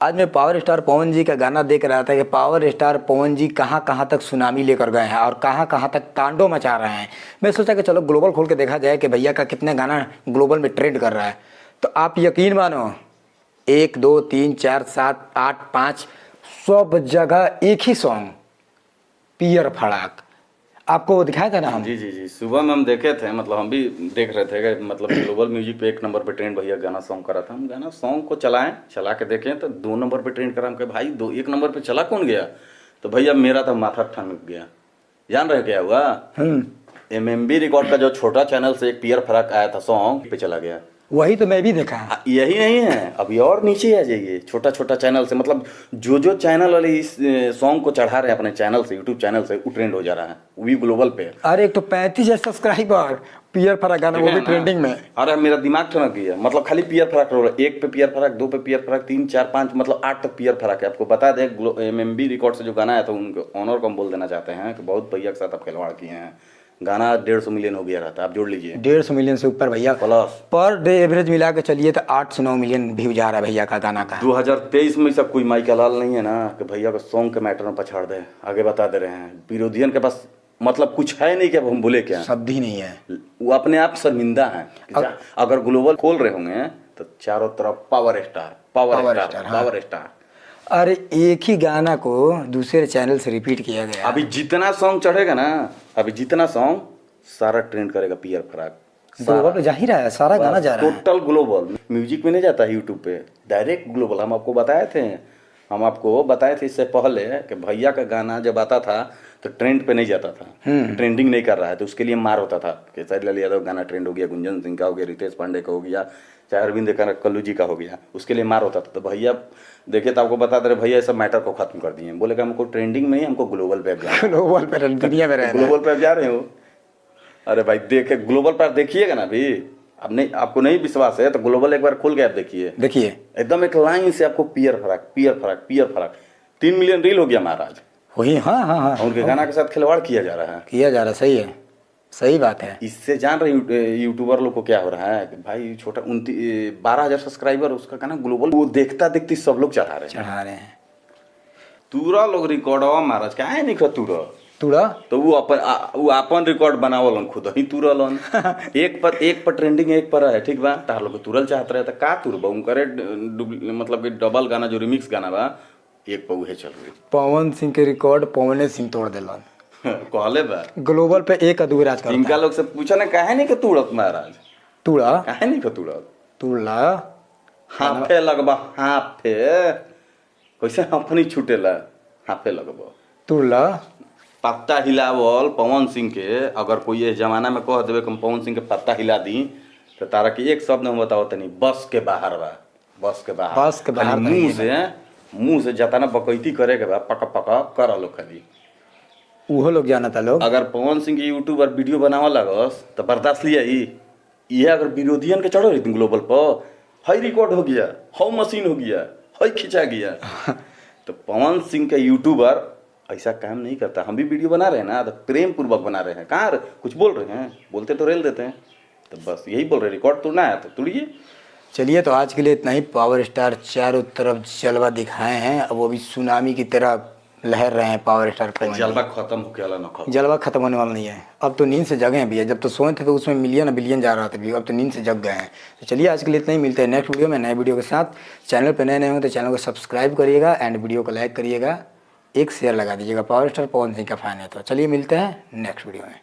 आज मैं power star पवन जी का गाना देख रहा था कि पावर स्टार पवन जी कहाँ कहाँ तक सुनामी लेकर गए हैं और कहाँ कहाँ तक तांडव मचा रहे हैं। मैं सोचा कि चलो ग्लोबल खोल के देखा जाए कि भैया का कितने गाना ग्लोबल में ट्रेंड कर रहा है। तो आप यकीन मानो 1 2 3 4 7 8 5 सब जगह एक ही सॉन्ग पियर फड़ाक आपको दिखाया था ना हम। जी जी जी, सुबह में हम देखे थे, मतलब हम भी देख रहे थे कि मतलब ग्लोबल म्यूजिक पे 1 नंबर पे ट्रेंड भैया गाना सॉन्ग करा था। हम गाना सॉन्ग को चला के देखें तो 2 नंबर पे ट्रेंड करा। हम कहे भाई 1 नंबर पे चला कौन गया? तो भैया मेरा तो माथा ठनक गया। जान रहे क्या हुआ? MMB रिकॉर्ड का जो छोटा चैनल से एक पियर फराक आया था सॉन्ग पे चला गया। वही तो मैं भी देखा। यही नहीं है, अभी और नीचे आ जाइए। छोटा छोटा चैनल से, मतलब जो चैनल वाले इस सॉन्ग को चढ़ा रहे हैं अपने चैनल से, यूट्यूब चैनल से, वो ट्रेंड हो जा रहा है, वो भी ग्लोबल पे। अरे एक तो 35 सब्सक्राइबर पियर फराक गाना, वो भी ट्रेंडिंग में। अरे मेरा दिमाग ठनक गया। मतलब खाली पियर फराक रोल, 1 पे पियर फराक, 2 पे पियर फराक, 3 4 5 मतलब 8 तक पियर फराक है। आपको बता दें MMB रिकॉर्ड से जो गाना आया था उनको ऑनर को हम बोल देना चाहते हैं कि बहुत भैया के साथ आप खिलवाड़ किए हैं। गाना 150 मिलियन हो गया रहता, आप जोड़ लीजिए 150 मिलियन से ऊपर भैया प्लस। पर डे एवरेज मिला के चलिए तो 8 से 9 मिलियन व्यू जा रहा है भैया का गाना का। 2023 में सब कोई माई का लाल नहीं है ना कि भैया को सॉन्ग के मैटर में पछाड़ दे। आगे बता दे रहे हैं, विरोधियन के पास मतलब कुछ है नहीं कि अब हम बोले क्या, शब्द ही नहीं है। वो अपने आप शर्मिंदा है। अगर ग्लोबल खोल रहे होंगे तो चारों तरफ power star power star power star. अरे एक ही गाना को दूसरे चैनल से रिपीट किया गया। अभी जितना सॉन्ग चढ़ेगा ना, अभी जितना सॉन्ग सारा ट्रेंड करेगा पियर फराक। ग्लोबल पे जा ही रहा है, सारा गाना जा रहा है टोटल ग्लोबल। म्यूजिक में नहीं जाता है यूट्यूब पे, डायरेक्ट ग्लोबल। हम आपको बताए थे इससे पहले कि भैया का गाना जब आता था तो ट्रेंड पे नहीं जाता था, ट्रेंडिंग नहीं कर रहा है, तो उसके लिए मार होता था कि लाल यादव गाना ट्रेंड हो गया, गुंजन सिंह का हो गया, रितेश पांडे का हो गया, चाहे अरविंद कल्लू जी का हो गया, उसके लिए मार होता था। तो भैया देखिए, तो आपको बता दे रहे भैया इस सब मैटर को खत्म कर दिए। बोले कि हमको ट्रेंडिंग में ही, हमको ग्लोबल पे ग्लोबल पे दुनिया में रहना, ग्लोबल पे जा रहे हो। अरे भाई देखे, ग्लोबल पर देखिएगा ना अभी। अब नहीं, आपको नहीं विश्वास है तो ग्लोबल एक बार खोल के आप देखिए एकदम एक लाइन से आपको पियर फराक 3 मिलियन रील हो गया महाराज। वही हाँ उनके गाना के साथ खिलवाड़ किया जा रहा है। सही है, सही बात है। इससे जान रहे यूट्यूबर लोग को क्या हो रहा है कि भाई छोटा 12,000 सब्सक्राइबर, उसका गाना ग्लोबल, वो देखता देखती सब लोग चढ़ा रहे हैं। तूरा लोग रिकॉर्ड महाराज क्या है नहीं तुरा तो वो अपन रिकॉर्ड बनावलन, खुद ही तुरलन। एक पर ट्रेंडिंग, एक पर है, ठीक बा, तार लोग तुरल चाहत रहे, तो का तुरबा उनकरे मतलब कि डबल गाना जो रिमिक्स गाना बा, एक पर उहे चल रही। पवन सिंह के रिकॉर्ड पवने सिंह तोड़ देलन। कहले बा ग्लोबल पे एक अधूरा राज करता। इनका लोग से पूछा ना काहे नहीं के तुड़त महाराज, तुड़ा काहे नहीं के तुड़ला हाफे लगबा, हाफे कैसे अपनी छूटेला, हाफे लगबा तुड़ला। पत्ता हिलावल पवन सिंह के, अगर कोई इस जमाना में कह देवे कि हम पवन सिंह के पत्ता हिला दी, तो तारा के एक शब्द में बताओ तनी, बस के बाहर बा, बस के बाहर मुंह से जतना बकैती करे के बा, पक कर लो खाली, उहो लोग जाना था लोग। अगर पवन सिंह के यूट्यूब पर वीडियो बनावा लगस तो बर्दाश्त लिया ही। ये अगर विरोधियन के चढ़ो रही ग्लोबल पर, हाई रिकॉर्ड हो गया, हाउ मशीन हो गया, हाई खिंचा गया। तो पवन सिंह के यूट्यूबर ऐसा काम नहीं करता। हम भी वीडियो बना रहे हैं ना, तो प्रेम पूर्वक बना रहे हैं, कहाँ कुछ बोल रहे हैं, बोलते तो रेल देते हैं, तो बस यही बोल रहे, रिकॉर्ड तोड़ना है तो तोड़िए। चलिए, तो आज के लिए इतना ही। पावर स्टार चारों तरफ जलवा दिखाए हैं, अब वो भी सुनामी की तरह लहर रहे हैं पावर स्टार पे। जलवा खत्म होके वाला ना, जलवा खत्म होने वाला नहीं है। अब तो नींद से जगे हैं भैया, जब तो सोए थे तो उसमें मिलियन बिलियन जा रहा था भैया, अब तो नींद से जग गए हैं। तो चलिए, आज के लिए इतना ही। मिलते हैं नेक्स्ट वीडियो में नए वीडियो के साथ। चैनल पर नए हो तो चैनल को सब्सक्राइब करिएगा एंड वीडियो को लाइक करिएगा, एक शेयर लगा दीजिएगा। पावर स्टार पवन सिंह का फैन है तो। चलिए मिलते हैं नेक्स्ट वीडियो में।